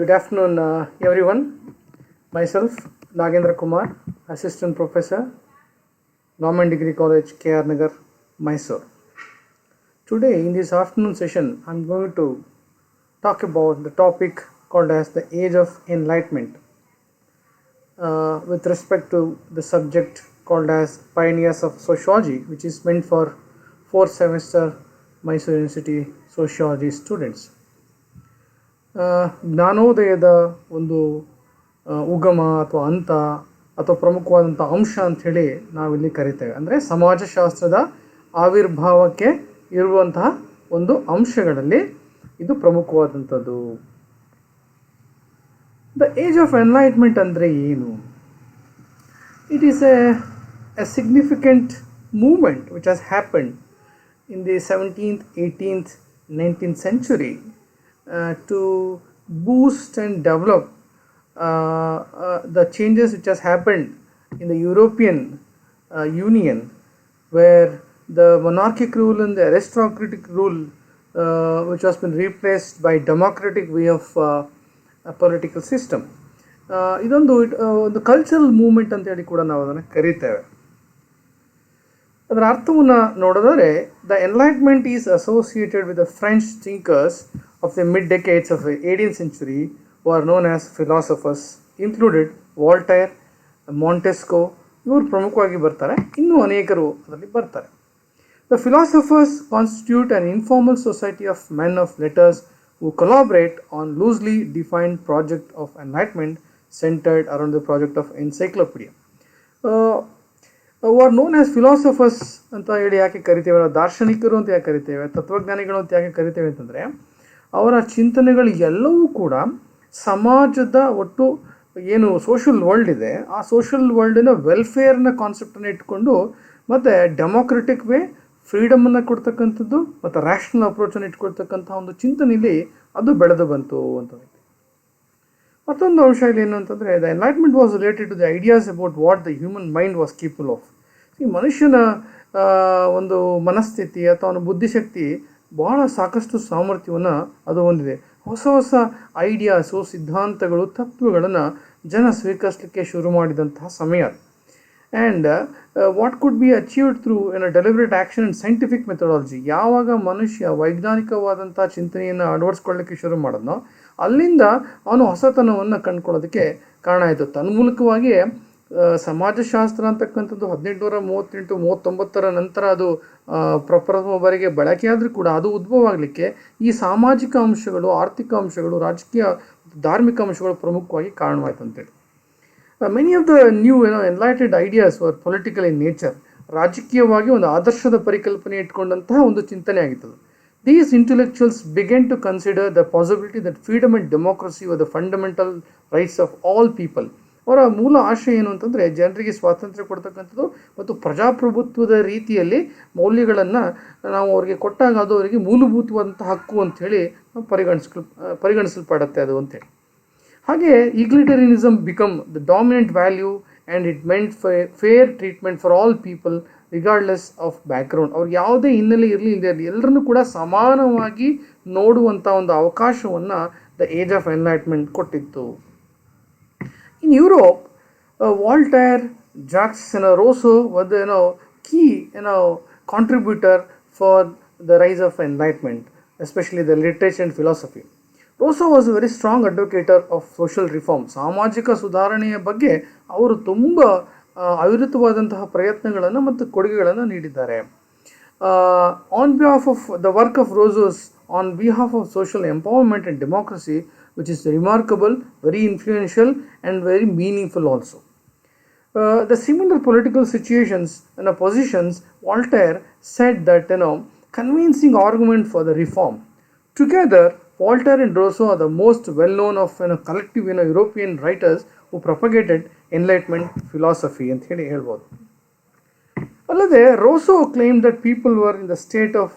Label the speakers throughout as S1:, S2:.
S1: Good afternoon, everyone. Myself, Nagendra Kumar, Assistant Professor, Government Degree College, K.R. Nagar, Mysore. Today, in this afternoon session, I'm going to talk about the topic called as the Age of Enlightenment with respect to the subject called as Pioneers of Sociology, which is meant for 4th semester Mysore University Sociology students. ಜ್ಞಾನೋದಯದ ಒಂದು ಉಗಮ ಅಥವಾ ಹಂತ ಅಥವಾ ಪ್ರಮುಖವಾದಂಥ ಅಂಶ ಅಂಥೇಳಿ ನಾವಿಲ್ಲಿ ಕರಿತೇವೆ. ಅಂದರೆ ಸಮಾಜಶಾಸ್ತ್ರದ ಆವಿರ್ಭಾವಕ್ಕೆ ಇರುವಂತಹ ಒಂದು ಅಂಶಗಳಲ್ಲಿ ಇದು ಪ್ರಮುಖವಾದಂಥದ್ದು. ದ ಏಜ್ ಆಫ್ ಎನ್ಲೈಟ್ಮೆಂಟ್ ಅಂದರೆ ಏನು? It is A significant movement which has happened in the 17th, 18th, 19th century to boost and develop the changes which has happened in the European Union, where the monarchic rule and the aristocratic rule which has been replaced by democratic way of a political system. ಇದೊಂದು ಒಂದು cultural movement ಅಂತೇಳಿ ಕೂಡ ನಾವು ಅದನ್ನು ಕರೀತೇವೆ. ಅದರ ಅರ್ಥವನ್ನು ನೋಡಿದರೆ the enlightenment is associated with the French thinkers of the mid-decades of the 18th century who are known as philosophers, included Voltaire, Montesquieu. ಇವರು ಪ್ರಮುಖವಾಗಿ ಬರ್ತಾರೆ, ಇನ್ನೂ ಅನೇಕರು ಅದರಲ್ಲಿ ಬರ್ತಾರೆ. The philosophers constitute an informal society of men of letters who collaborate on loosely defined project of enlightenment centered around the project of encyclopedia. who are known as philosophers ಅಂತ ಹೇಳಿ ಯಾಕೆ ಕರಿತೇವೆ, ದಾರ್ಶನಿಕರು ಅಂತ ಯಾಕೆ ಕರಿತೇವೆ, ತತ್ವಜ್ಞಾನಿಗಳು ಅಂತ ಯಾಕೆ ಕರಿತೇವೆ ಅಂತಂದರೆ ಅವರ ಚಿಂತನೆಗಳು ಎಲ್ಲವೂ ಕೂಡ ಸಮಾಜದ ಒಟ್ಟು ಏನು ಸೋಷಲ್ ವರ್ಲ್ಡ್ ಇದೆ ಆ ಸೋಷಲ್ ವರ್ಲ್ಡಿನ ವೆಲ್ಫೇರ್ನ ಕಾನ್ಸೆಪ್ಟನ್ನು ಇಟ್ಕೊಂಡು ಮತ್ತು ಡೆಮೋಕ್ರೆಟಿಕ್ ವೇ ಫ್ರೀಡಮನ್ನು ಕೊಡ್ತಕ್ಕಂಥದ್ದು ಮತ್ತು ರ್ಯಾಷನಲ್ ಅಪ್ರೋಚನ್ನು ಇಟ್ಕೊಳ್ತಕ್ಕಂಥ ಒಂದು ಚಿಂತನೆಯಲ್ಲಿ ಅದು ಬೆಳೆದು ಬಂತು ಅಂತ. ಮತ್ತೊಂದು ಅಂಶ ಇಲ್ಲಿ ಏನು ಅಂತಂದರೆ the enlightenment was related to the ideas about what the human mind was capable of. ಈ ಮನುಷ್ಯನ ಒಂದು ಮನಸ್ಥಿತಿ ಅಥವಾ ಅವನ ಬುದ್ಧಿಶಕ್ತಿ ಬಹಳ ಸಾಕಷ್ಟು ಸಾಮರ್ಥ್ಯವನ್ನು ಅದು ಹೊಂದಿದೆ. ಹೊಸ ಹೊಸ ಐಡಿಯಾಸು, ಸಿದ್ಧಾಂತಗಳು, ತತ್ವಗಳನ್ನು ಜನ ಸ್ವೀಕರಿಸಲಿಕ್ಕೆ ಶುರು ಮಾಡಿದಂತಹ ಸಮಯ. And what could be achieved through deliberate action and scientific methodology. ಯಾವಾಗ ಮನುಷ್ಯ ವೈಜ್ಞಾನಿಕವಾದಂಥ ಚಿಂತನೆಯನ್ನು ಅಳವಡಿಸ್ಕೊಳ್ಳೋಕ್ಕೆ ಶುರು ಮಾಡೋದೋ ಅಲ್ಲಿಂದ ಅವನು ಹೊಸತನವನ್ನು ಕಂಡುಕೊಳ್ಳೋದಕ್ಕೆ ಕಾರಣ ಆಯಿತು. ತನ್ಮೂಲಕವಾಗಿಯೇ ಸಮಾಜಶಾಸ್ತ್ರ ಅಂತಕ್ಕಂಥದ್ದು 1838-39 ನಂತರ ಅದು ಪ್ರಪ್ರಥಮ ಬಾರಿಗೆ ಬಳಕೆಯಾದರೂ ಕೂಡ ಅದು ಉದ್ಭವ ಆಗಲಿಕ್ಕೆ ಈ ಸಾಮಾಜಿಕ ಅಂಶಗಳು, ಆರ್ಥಿಕ ಅಂಶಗಳು, ರಾಜಕೀಯ ಧಾರ್ಮಿಕ ಅಂಶಗಳು ಪ್ರಮುಖವಾಗಿ ಕಾರಣವಾಯಿತು ಅಂತೇಳಿ. Many of the new enlightened ideas var political in nature. ರಾಜಕೀಯವಾಗಿ ಒಂದು ಆದರ್ಶದ ಪರಿಕಲ್ಪನೆ ಇಟ್ಕೊಂಡಂತಹ ಒಂದು ಚಿಂತನೆ ಆಗಿತ್ತು. These intellectuals began to consider the possibility that freedom and democracy were the fundamental rights of all people. ಅವರ ಮೂಲ ಆಶಯ ಏನು ಅಂತಂದರೆ ಜನರಿಗೆ ಸ್ವಾತಂತ್ರ್ಯ ಕೊಡ್ತಕ್ಕಂಥದ್ದು ಮತ್ತು ಪ್ರಜಾಪ್ರಭುತ್ವದ ರೀತಿಯಲ್ಲಿ ಮೌಲ್ಯಗಳನ್ನು ನಾವು ಅವರಿಗೆ ಕೊಟ್ಟಾಗ ಅದು ಅವರಿಗೆ ಮೂಲಭೂತವಾದಂಥ ಹಕ್ಕು ಅಂಥೇಳಿ ಪರಿಗಣಿಸಲ್ಪಡುತ್ತೆ ಅದು ಅಂತೇಳಿ. ಹಾಗೆ egalitarianism become the dominant value and it meant fair treatment for all people regardless of background. ಅವ್ರಿಗೆ ಯಾವುದೇ ಹಿನ್ನೆಲೆ ಇರಲಿ ಇರಲಿ ಎಲ್ಲರನ್ನೂ ಕೂಡ ಸಮಾನವಾಗಿ ನೋಡುವಂಥ ಒಂದು ಅವಕಾಶವನ್ನು ದ ಏಜ್ ಆಫ್ ಎನ್ಲೈಟ್ಮೆಂಟ್ ಕೊಟ್ಟಿತ್ತು. In Europe, Voltaire, Jacques Rousseau were the key contributor for the rise of enlightenment, especially the literature and philosophy. Rousseau was a very strong advocate of social reform. ಸಾಮಾಜಿಕ ಸುಧಾರಣೆಯ ಬಗ್ಗೆ ಅವರು ತುಂಬ ಅವಿರತವಾದಂತಹ ಪ್ರಯತ್ನಗಳನ್ನು ಮತ್ತು ಕೊಡುಗೆಗಳನ್ನು ನೀಡಿದ್ದಾರೆ. On behalf of the work of Rousseau on behalf of social empowerment and democracy, which is remarkable, very influential and very meaningful also. The similar political situations and positions, Voltaire said that convincing argument for the reform. Together, Voltaire and Rousseau are the most well-known of collective European writers who propagated Enlightenment philosophy ಅಂತ ಹೇಳ್ಬೋದು. ಅಲ್ಲದೆ Rousseau claimed that people were in the state of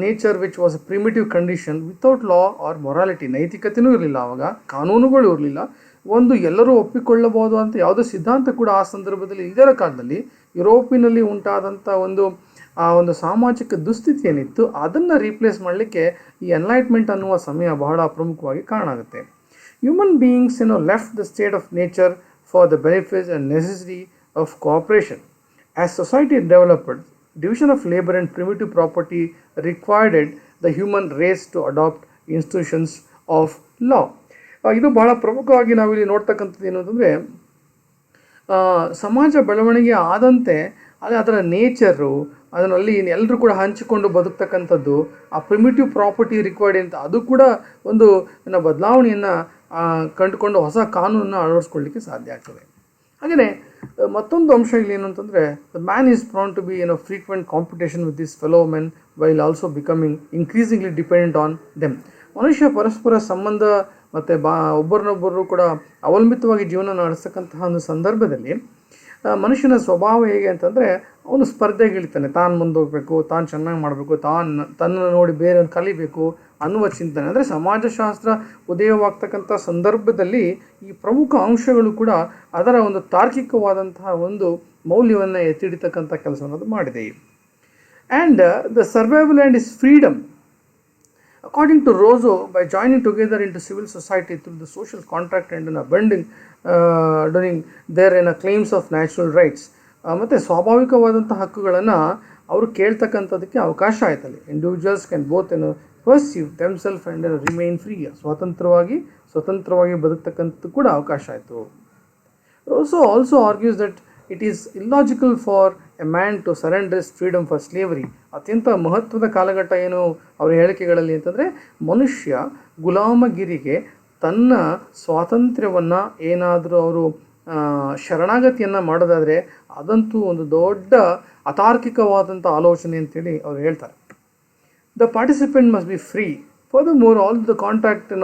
S1: nature which was a primitive condition without law or morality. ನೈತಿಕತೆಯೂ ಇರಲಿಲ್ಲ, ಆವಾಗ ಕಾನೂನುಗಳು ಇರಲಿಲ್ಲ, ಒಂದು ಎಲ್ಲರೂ ಒಪ್ಪಿಕೊಳ್ಳಬಹುದು ಅಂತ ಯಾವುದೇ ಸಿದ್ಧಾಂತ ಕೂಡ ಆ ಸಂದರ್ಭದಲ್ಲಿ ಇದರ ಕಾಲದಲ್ಲಿ ಯುರೋಪಿನಲ್ಲಿ ಉಂಟಾದಂಥ ಒಂದು ಸಾಮಾಜಿಕ ದುಸ್ಥಿತಿ ಏನಿತ್ತು ಅದನ್ನು ರೀಪ್ಲೇಸ್ ಮಾಡಲಿಕ್ಕೆ ಈ ಎನ್ಲೈಟ್ಮೆಂಟ್ ಅನ್ನುವ ಸಮಯ ಬಹಳ ಪ್ರಮುಖವಾಗಿ ಕಾರಣ ಆಗುತ್ತೆ. Human beings, left the state of nature for the benefits and necessity of cooperation. As society developed, division of labor and primitive property required the human race to adopt institutions of law. ಇದು ಬಹಳ ಪ್ರಮುಖವಾಗಿ ನಾವಿಲ್ಲಿ ನೋಡ್ತಕ್ಕಂಥದ್ದು ಏನು ಅಂತಂದರೆ, ಸಮಾಜ ಬೆಳವಣಿಗೆ ಆದಂತೆ ಅದರ ನೇಚರು, ಅದರಲ್ಲಿ ಎಲ್ಲರೂ ಕೂಡ ಹಂಚಿಕೊಂಡು ಬದುಕ್ತಕ್ಕಂಥದ್ದು, ಆ ಪ್ರಿಮಿಟಿವ್ ಪ್ರಾಪರ್ಟಿ ರಿಕ್ವೈರ್ಡ್ ಅಂತ ಅದು ಕೂಡ ಒಂದು ಬದಲಾವಣೆಯನ್ನು ಕಂಡುಕೊಂಡು ಹೊಸ ಕಾನೂನನ್ನು ಅಳವಡಿಸ್ಕೊಳ್ಳಿಕ್ಕೆ ಸಾಧ್ಯ ಆಗ್ತದೆ. ಹಾಗೆಯೇ ಮತ್ತೊಂದು ಅಂಶ ಇಲ್ಲಿ ಏನು ಅಂತಂದರೆ, the man is prone to be frequent competition with this fellow men while also becoming increasingly dependent on them. ಮನುಷ್ಯ ಪರಸ್ಪರ ಸಂಬಂಧ ಮತ್ತು ಒಬ್ಬರನ್ನೊಬ್ಬರು ಕೂಡ ಅವಲಂಬಿತವಾಗಿ ಜೀವನ ನಡೆಸ್ತಕ್ಕಂತಹ ಒಂದು ಸಂದರ್ಭದಲ್ಲಿ ಮನುಷ್ಯನ ಸ್ವಭಾವ ಹೇಗೆ ಅಂತಂದರೆ, ಅವನು ಸ್ಪರ್ಧೆಗಿಳಿತಾನೆ, ತಾನು ಮುಂದೋಗಬೇಕು, ತಾನು ಚೆನ್ನಾಗಿ ಮಾಡಬೇಕು, ತನ್ನನ್ನು ನೋಡಿ ಬೇರೆಯವ್ರು ಕಲಿಬೇಕು ಅನ್ನುವ ಚಿಂತನೆ. ಅಂದರೆ ಸಮಾಜಶಾಸ್ತ್ರ ಉದಯವಾಗ್ತಕ್ಕಂಥ ಸಂದರ್ಭದಲ್ಲಿ ಈ ಪ್ರಮುಖ ಅಂಶಗಳು ಕೂಡ ಅದರ ಒಂದು ತಾರ್ಕಿಕವಾದಂತಹ ಒಂದು ಮೌಲ್ಯವನ್ನು ಎತ್ತಿಡಿತಕ್ಕಂಥ ಕೆಲಸವನ್ನು ಅದು ಮಾಡಿದೆ. And the survival and is freedom. According to Rousseau, by joining together into civil society through the social contract and doing their claims of natural rights, ಮತ್ತು ಸ್ವಾಭಾವಿಕವಾದಂಥ ಹಕ್ಕುಗಳನ್ನು ಅವರು ಕೇಳ್ತಕ್ಕಂಥದ್ದಕ್ಕೆ ಅವಕಾಶ ಆಯ್ತಲ್ಲಿ. Individuals can both perceive themselves and remain free. ಸ್ವತಂತ್ರವಾಗಿ ಬದುಕ್ತಕ್ಕಂಥದ್ದು ಕೂಡ ಅವಕಾಶ ಆಯಿತು. Rousseau also argues that it is illogical for a man to surrender his freedom for slavery. ಅತ್ಯಂತ ಮಹತ್ವದ ಕಾಲಘಟ್ಟ ಏನು ಅವರ ಹೇಳಿಕೆಗಳಲ್ಲಿ ಅಂತಂದರೆ, ಮನುಷ್ಯ ಗುಲಾಮಗಿರಿಗೆ ತನ್ನ ಸ್ವಾತಂತ್ರ್ಯವನ್ನು ಏನಾದರೂ ಅವರು ಶರಣಾಗತಿಯನ್ನು ಮಾಡೋದಾದರೆ ಅದಂತೂ ಒಂದು ದೊಡ್ಡ ಅತಾರ್ಕಿಕವಾದಂಥ ಆಲೋಚನೆ ಅಂತೇಳಿ ಅವರು ಹೇಳ್ತಾರೆ. The participant must be free. Furthermore, all the contract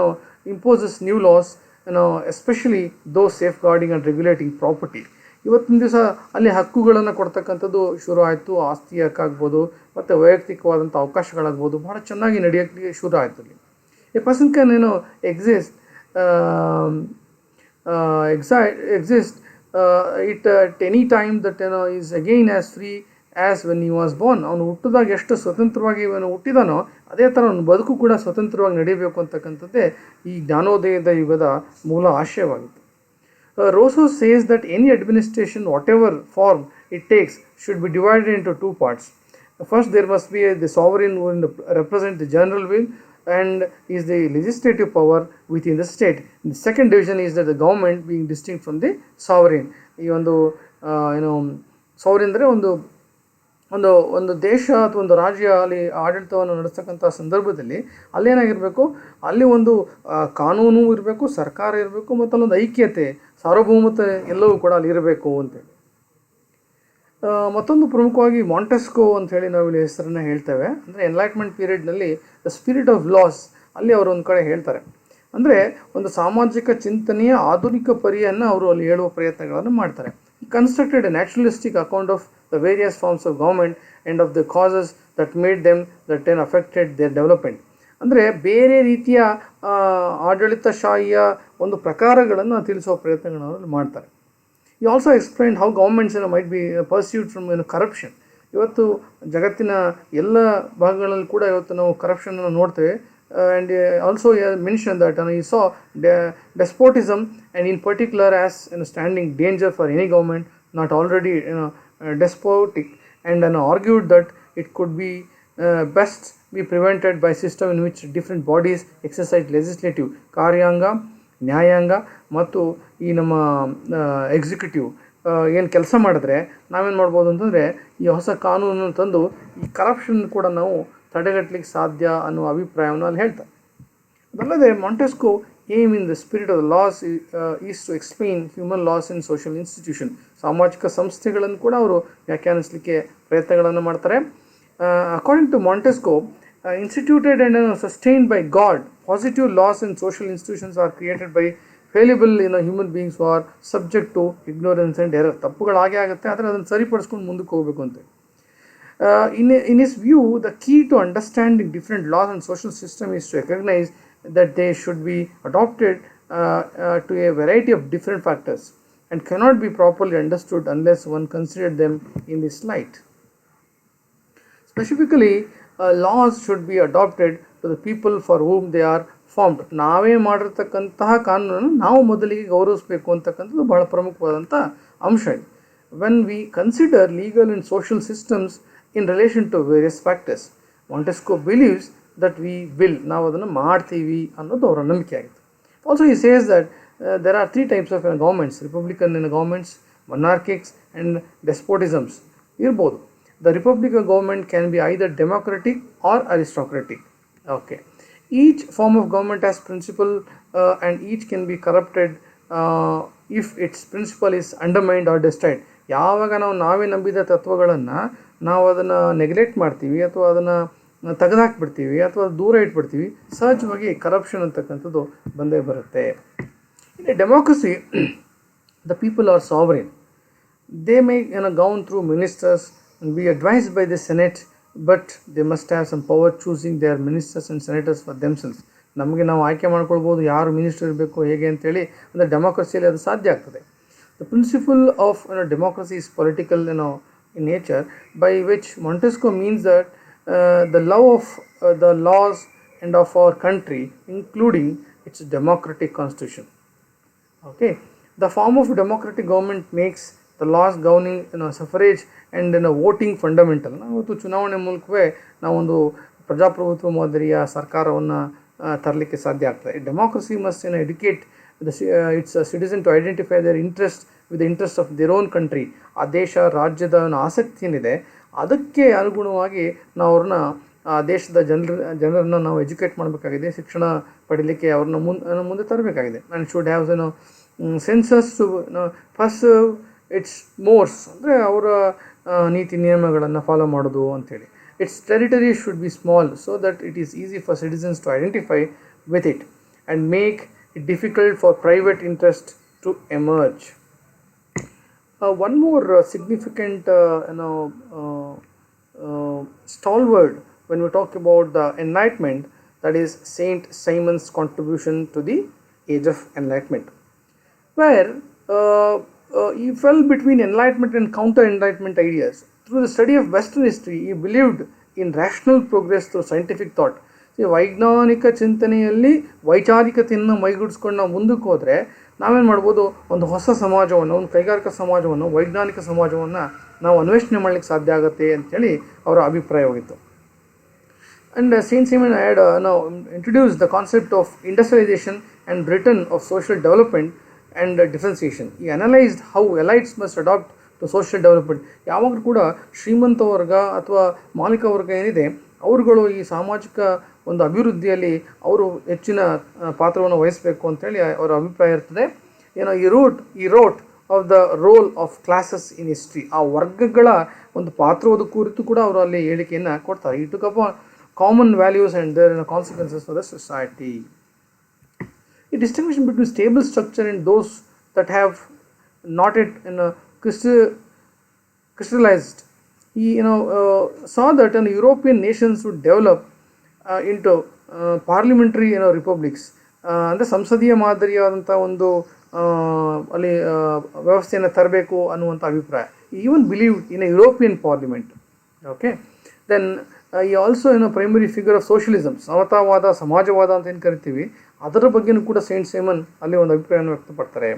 S1: imposes new laws, especially those safeguarding and regulating property. ಇವತ್ತಿನ ದಿವಸ ಅಲ್ಲಿ ಹಕ್ಕುಗಳನ್ನು ಕೊಡ್ತಕ್ಕಂಥದ್ದು ಶುರು ಆಯಿತು. ಆಸ್ತಿ ಹಕ್ಕಾಗ್ಬೋದು ಮತ್ತು ವೈಯಕ್ತಿಕವಾದಂಥ ಅವಕಾಶಗಳಾಗ್ಬೋದು, ಭಾಳ ಚೆನ್ನಾಗಿ ನಡೆಯೋಕ್ಕೆ ಶುರು ಆಯಿತು. ಅಲ್ಲಿ A person can exist it at any time that is again as free as when he was born. ಅವನು ಹುಟ್ಟಿದಾಗ ಎಷ್ಟು ಸ್ವತಂತ್ರವಾಗಿ ಇವನು ಹುಟ್ಟಿದಾನೋ ಅದೇ ಥರ ಅವನು ಬದುಕು ಕೂಡ ಸ್ವತಂತ್ರವಾಗಿ ನಡೀಬೇಕು ಅಂತಕ್ಕಂಥದ್ದೇ ಈ ಜ್ಞಾನೋದಯದ ಯುಗದ ಮೂಲ ಆಶಯವಾಗಿತ್ತು. Rousseau says that any administration, whatever form it takes, should be divided into two parts. First, there must be the sovereign who will represent the general will and is the legislative power within the state. The second division is that the government being distinct from the sovereign. ಈ ಒಂದು sovereign ಅಂದರೆ ಒಂದು ದೇಶ ಅಥವಾ ಒಂದು ರಾಜ್ಯ ಅಲ್ಲಿ ಆಡಳಿತವನ್ನು ನಡೆಸ್ತಕ್ಕಂಥ ಸಂದರ್ಭದಲ್ಲಿ ಅಲ್ಲೇನಾಗಿರಬೇಕು, ಅಲ್ಲಿ ಒಂದು ಕಾನೂನು ಇರಬೇಕು, ಸರ್ಕಾರ ಇರಬೇಕು, ಮತ್ತು ಅಲ್ಲೊಂದು ಐಕ್ಯತೆ, ಸಾರ್ವಭೌಮತೆ ಎಲ್ಲವೂ ಕೂಡ ಅಲ್ಲಿ ಇರಬೇಕು ಅಂತೇಳಿ. ಮತ್ತೊಂದು ಪ್ರಮುಖವಾಗಿ ಮಾಂಟೆಸ್ಕೋ ಅಂಥೇಳಿ ನಾವು ಇಲ್ಲಿ ಹೆಸರನ್ನು ಹೇಳ್ತೇವೆ. ಅಂದರೆ ಎನ್ಲೈಟ್ಮೆಂಟ್ ಪೀರಿಯಡ್ನಲ್ಲಿ ದ ಸ್ಪಿರಿಟ್ ಆಫ್ ಲಾಸ್ ಅಲ್ಲಿ ಅವರು ಒಂದು ಕಡೆ ಹೇಳ್ತಾರೆ. ಅಂದರೆ ಒಂದು ಸಾಮಾಜಿಕ ಚಿಂತನೆಯ ಆಧುನಿಕ ಪರಿಯನ್ನು ಅವರು ಅಲ್ಲಿ ಹೇಳುವ ಪ್ರಯತ್ನಗಳನ್ನು ಮಾಡ್ತಾರೆ. He constructed a naturalistic account of the various forms of government and of the causes that made them that then affected their development. ಅಂದರೆ ಬೇರೆ ರೀತಿಯ ಆಡಳಿತಶಾಹಿಯ ಒಂದು ಪ್ರಕಾರಗಳನ್ನು ತಿಳಿಸುವ ಪ್ರಯತ್ನಗಳನ್ನು ಮಾಡ್ತಾರೆ. He also explained how governments might be perceived from corruption. ಇವತ್ತು ಜಗತ್ತಿನ ಎಲ್ಲ ಭಾಗಗಳಲ್ಲಿ ಕೂಡ ಇವತ್ತು ನಾವು ಕರಪ್ಷನನ್ನು ನೋಡ್ತೇವೆ. And also he mentioned that he saw despotism, and in particular as standing danger for any government not already despotic, and argued that it could be best be prevented by system in which different bodies exercise legislative, ಕಾರ್ಯಾಂಗ, ನ್ಯಾಯಾಂಗ ಮತ್ತು ಈ ನಮ್ಮ executive ಏನು ಕೆಲಸ ಮಾಡಿದ್ರೆ ನಾವೇನು ಮಾಡ್ಬೋದು ಅಂತಂದರೆ ಈ ಹೊಸ ಕಾನೂನನ್ನು ತಂದು ಈ ಕರಪ್ಷನ್ ಕೂಡ ನಾವು ತಡೆಗಟ್ಟಲಿಕ್ಕೆ ಸಾಧ್ಯ ಅನ್ನುವ ಅಭಿಪ್ರಾಯವನ್ನು ಅಲ್ಲಿ ಹೇಳ್ತಾರೆ. ಅದಲ್ಲದೆ Montesquieu aim in the spirit of the laws is to explain human laws in social institution. ಸಾಮಾಜಿಕ ಸಂಸ್ಥೆಗಳನ್ನು ಕೂಡ ಅವರು ವ್ಯಾಖ್ಯಾನಿಸಲಿಕ್ಕೆ ಪ್ರಯತ್ನಗಳನ್ನು ಮಾಡ್ತಾರೆ. According to Montesquieu, instituted and sustained by God, positive laws in social institutions are created by fallible human beings who are subject to ignorance and error. ತಪ್ಪುಗಳು ಹಾಗೆ ಆಗುತ್ತೆ, ಆದರೆ ಅದನ್ನು ಸರಿಪಡಿಸ್ಕೊಂಡು ಮುಂದಕ್ಕೆ ಹೋಗಬೇಕು ಅಂತ. In his view, the key to understanding different laws and social system is to recognize that they should be adopted to a variety of different factors and cannot be properly understood unless one considered them in this light. Specifically, laws should be adopted to the people for whom they are formed. ನಾವೇ ಮಾಡಿರ್ತಕ್ಕಂತಹ ಕಾನೂನನ್ನು ನಾವು ಮೊದಲಿಗೆ ಗೌರವಿಸಬೇಕು ಅಂತಕ್ಕಂಥದ್ದು ಬಹಳ ಪ್ರಮುಖವಾದಂಥ ಅಂಶ ಇದೆ. When we consider legal and social systems in relation to various factors, Montesquieu believes that we will, ನಾವು ಅದನ್ನು ಮಾಡ್ತೀವಿ ಅನ್ನೋದು ಅವರ ನಂಬಿಕೆ ಆಗಿತ್ತು. Also he says that there are 3 types of governments: Republican governments, monarchics and despotisms ಇರ್ಬೋದು. The Republican government can be either democratic or aristocratic. Okay. Each form of government has principle and each can be corrupted if its principle is undermined or destroyed. ಯಾವಾಗ ನಾವೇ ನಂಬಿದ ತತ್ವಗಳನ್ನು ನಾವು ಅದನ್ನು neglect ಮಾಡ್ತೀವಿ ಅಥವಾ ಅದನ್ನು ತೆಗೆದಾಕ್ಬಿಡ್ತೀವಿ ಅಥವಾ ದೂರ ಇಟ್ಬಿಡ್ತೀವಿ, ಸಹಜವಾಗಿ ಕರಪ್ಷನ್ ಅಂತಕ್ಕಂಥದ್ದು ಬಂದೇ ಬರುತ್ತೆ. In a democracy the people are sovereign. They may gown through ministers and be advised by the Senate, but they must have some power choosing their ministers and senators for themselves. ನಮಗೆ ನಾವು ಆಯ್ಕೆ ಮಾಡ್ಕೊಳ್ಬೋದು ಯಾರು minister ಇರಬೇಕು ಹೇಗೆ ಅಂತೇಳಿ. ಅಂದರೆ ಡೆಮೋಕ್ರಸಿಯಲ್ಲಿ ಅದು ಸಾಧ್ಯ ಆಗ್ತದೆ. The principle of democracy is political in nature, by which Montesquieu means that the love of the laws and of our country, including its democratic constitution. Okay, the form of democratic government makes the laws governing suffrage and voting fundamental. ಇವತ್ತು ಚುನಾವಣೆ ಮೂಲಕವೇ ನಾವೊಂದು ಪ್ರಜಾಪ್ರಭುತ್ವ ಮಾದರಿಯ ಸರ್ಕಾರವನ್ನು ತರಲಿಕ್ಕೆ ಸಾಧ್ಯ ಆಗ್ತದೆ. Democracy must educate its citizen to identify their interest with the interest of their own country. ಆ ದೇಶ ರಾಜ್ಯದ ಆಸಕ್ತಿ ಏನಿದೆ ಅದಕ್ಕೆ ಅನುಗುಣವಾಗಿ ನಾವು ಅವ್ರನ್ನ ಆ ದೇಶದ ಜನರನ್ನು ನಾವು ಎಜುಕೇಟ್ ಮಾಡಬೇಕಾಗಿದೆ, ಶಿಕ್ಷಣ ಪಡೀಲಿಕ್ಕೆ ಅವ್ರನ್ನ ಮುಂದೆ ತರಬೇಕಾಗಿದೆ. And should have senses to first its mores, ಅಂದರೆ ಅವರ ನೀತಿ ನಿಯಮಗಳನ್ನು ಫಾಲೋ ಮಾಡೋದು ಅಂಥೇಳಿ. Its territory should be small so that it is easy for citizens to identify with it and make it difficult for private interest to emerge. One more significant stalwart when we talk about the Enlightenment, that is Saint Simon's contribution to the age of Enlightenment, where he fell between Enlightenment and counter-Enlightenment ideas. Through the study of Western history, he believed in rational progress through scientific thought. ವೈಜ್ಞಾನಿಕ ಚಿಂತನೆಯಲ್ಲಿ ವೈಚಾರಿಕತೆಯನ್ನು ಮೈಗೂಡಿಸ್ಕೊಂಡು ನಾವು ಮುಂದಕ್ಕೆ ಹೋದರೆ ನಾವೇನು ಮಾಡ್ಬೋದು, ಒಂದು ಹೊಸ ಸಮಾಜವನ್ನು, ಒಂದು ಕೈಗಾರಿಕಾ ಸಮಾಜವನ್ನು, ವೈಜ್ಞಾನಿಕ ಸಮಾಜವನ್ನು ನಾವು ಅನ್ವೇಷಣೆ ಮಾಡಲಿಕ್ಕೆ ಸಾಧ್ಯ ಆಗುತ್ತೆ ಅಂಥೇಳಿ ಅವರ ಅಭಿಪ್ರಾಯವಾಗಿತ್ತು. And Saint Simon had introduced the concept of industrialization and return of social development and differentiation. He analyzed how elites must adopt to social development. ಯಾವಾಗಲೂ ಕೂಡ ಶ್ರೀಮಂತ ವರ್ಗ ಅಥವಾ ಮಾಲೀಕ ವರ್ಗ ಏನಿದೆ ಅವರುಗಳು ಈ ಸಾಮಾಜಿಕ ಒಂದು ಅಭಿವೃದ್ಧಿಯಲ್ಲಿ ಅವರು ಹೆಚ್ಚಿನ ಪಾತ್ರವನ್ನು ವಹಿಸಬೇಕು ಅಂತೇಳಿ ಅವರ ಅಭಿಪ್ರಾಯ ಇರ್ತದೆ. ಈ wrote of the role of classes in history, ಆ ವರ್ಗಗಳ ಒಂದು ಪಾತ್ರದ ಕುರಿತು ಕೂಡ ಅವರು ಅಲ್ಲಿ ಹೇಳಿಕೆಯನ್ನು ಕೊಡ್ತಾರೆ. He took up common values and their consequences for the society. He distinction between stable structure and those that have not it crystallized. He saw that European nations would develop into parliamentary republics, ಅಂದರೆ ಸಂಸದೀಯ ಮಾದರಿಯಾದಂಥ ಒಂದು ಅಲ್ಲಿ ವ್ಯವಸ್ಥೆಯನ್ನು ತರಬೇಕು ಅನ್ನುವಂಥ ಅಭಿಪ್ರಾಯ. Even believe in a European parliament. Okay, then he also primary figure of socialism, ಸಮತಾವಾದ, ಸಮಾಜವಾದ ಅಂತ ಏನು ಕರಿತೀವಿ, ಅದರ ಬಗ್ಗೆಯೂ ಕೂಡ ಸೇಂಟ್ ಸೈಮನ್ ಅಲ್ಲಿ ಒಂದು ಅಭಿಪ್ರಾಯವನ್ನು ವ್ಯಕ್ತಪಡ್ತಾರೆ.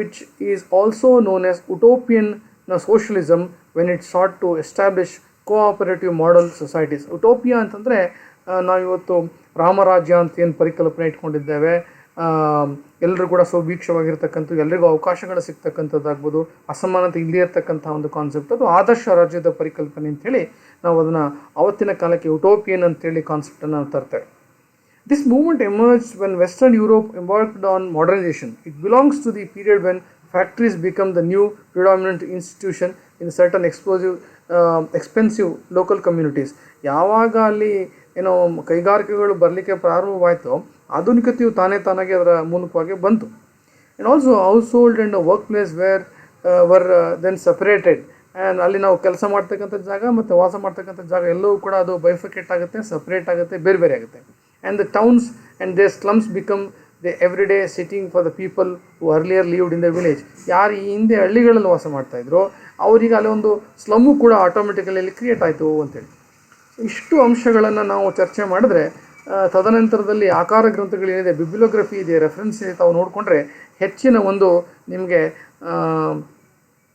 S1: Which is also known as utopian socialism when it sought to establish cooperative model societies. Utopia ಅಂತಂದರೆ ನಾವಿವತ್ತು ರಾಮರಾಜ್ಯ ಅಂತ ಏನು ಪರಿಕಲ್ಪನೆ ಇಟ್ಕೊಂಡಿದ್ದೇವೆ, ಎಲ್ಲರೂ ಕೂಡ ಸುಭೀಕ್ಷವಾಗಿರ್ತಕ್ಕಂಥ, ಎಲ್ರಿಗೂ ಅವಕಾಶಗಳು ಸಿಗ್ತಕ್ಕಂಥದ್ದಾಗ್ಬೋದು, ಅಸಮಾನತೆ ಇಲ್ಲದೇ ಇರ್ತಕ್ಕಂಥ ಒಂದು ಕಾನ್ಸೆಪ್ಟ್, ಅದು ಆದರ್ಶ ರಾಜ್ಯದ ಪರಿಕಲ್ಪನೆ ಅಂಥೇಳಿ ನಾವು ಅದನ್ನು ಆವತ್ತಿನ ಕಾಲಕ್ಕೆ ಉಟೋಪಿಯನ್ ಅಂತೇಳಿ ಕಾನ್ಸೆಪ್ಟನ್ನು ನಾವು ತರ್ತೇವೆ. This movement emerged when Western Europe embarked on modernization. It belongs to the period when factories become the new predominant institution in certain expensive local communities. ಯಾವಾಗ ಅಲ್ಲಿ ಕೈಗಾರಿಕೆಗಳು ಬರಲಿಕ್ಕೆ ಪ್ರಾರಂಭವಾಯಿತು, ಆಧುನಿಕತೆಯು ತಾನಾಗಿ ಅದರ ಮೂಲಕವಾಗಿ ಬಂತು. And also household and workplace were then separated. And ಅಲ್ಲಿ ನಾವು ಕೆಲಸ ಮಾಡ್ತಕ್ಕಂಥ ಜಾಗ ಮತ್ತು ವಾಸ ಮಾಡ್ತಕ್ಕಂಥ ಜಾಗ ಎಲ್ಲವೂ ಕೂಡ ಅದು ಬೈಫಿಕೇಟ್ ಆಗುತ್ತೆ, ಸಪ್ರೇಟ್ ಆಗುತ್ತೆ, ಬೇರೆ ಬೇರೆ ಆಗುತ್ತೆ. And the towns and their slums become the everyday sitting for the people who earlier lived in the village. ಯಾರು ಈ ಹಿಂದೆ ಹಳ್ಳಿಗಳಲ್ಲಿ ವಾಸ ಮಾಡ್ತಾಯಿದ್ರು ಅವರಿಗೆ ಅಲ್ಲಿ ಒಂದು ಸ್ಲಮ್ಮು ಕೂಡ ಆಟೋಮೆಟಿಕಲಿ ಅಲ್ಲಿ ಕ್ರಿಯೇಟ್ ಆಯಿತು ಅಂತೇಳಿ. ಇಷ್ಟು ಅಂಶಗಳನ್ನು ನಾವು ಚರ್ಚೆ ಮಾಡಿದ್ರೆ ತದನಂತರದಲ್ಲಿ ಆಕಾರ ಗ್ರಂಥಗಳೇನಿದೆ, ಬಿಬ್ಲಿಯೋಗ್ರಫಿ ಇದೆ, ರೆಫರೆನ್ಸ್ ಇದೆ, ತಾವು ನೋಡಿಕೊಂಡ್ರೆ ಹೆಚ್ಚಿನ ಒಂದು ನಿಮಗೆ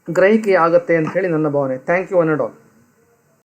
S1: ಗ್ರಹಿಕೆ ಆಗುತ್ತೆ ಅಂತ ಹೇಳಿ ನನ್ನ ಭಾವನೆ. Thank you one and all.